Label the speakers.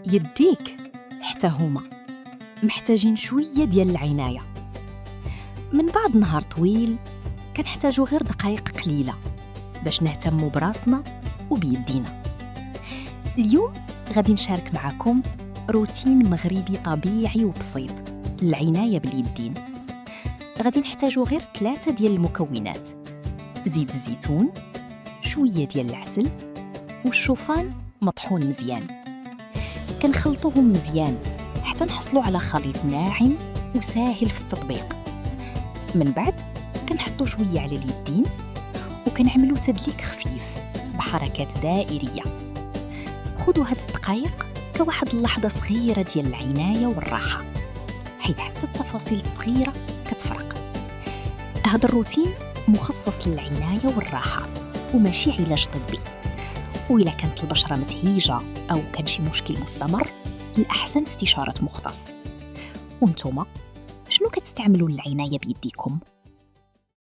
Speaker 1: يديك حتى هما محتاجين شوية ديال العناية. من بعد نهار طويل كنحتاجو غير دقائق قليلة باش نهتمو براسنا وبيدينا. اليوم غادي نشارك معكم روتين مغربي طبيعي وبسيط للعناية باليدين. غادي نحتاجو غير 3 ديال المكونات: زيت الزيتون، شوية ديال العسل، والشوفان مطحون مزيان. كنخلطوهم مزيان حتى نحصلوا على خليط ناعم وسهل في التطبيق. من بعد كنحطو شوية على اليدين وكنعملو تدليك خفيف بحركات دائرية. خذوا هاد الدقائق كواحد اللحظة صغيرة ديال العناية والراحة، حيث حتى التفاصيل الصغيرة كتفرق. هذا الروتين مخصص للعناية والراحة وماشي علاج طبي، وإلا كانت البشرة متهيجة أو كان شي مشكل مستمر الأحسن استشارة مختص. وانتوما شنو كتستعملوا للعناية بيديكم؟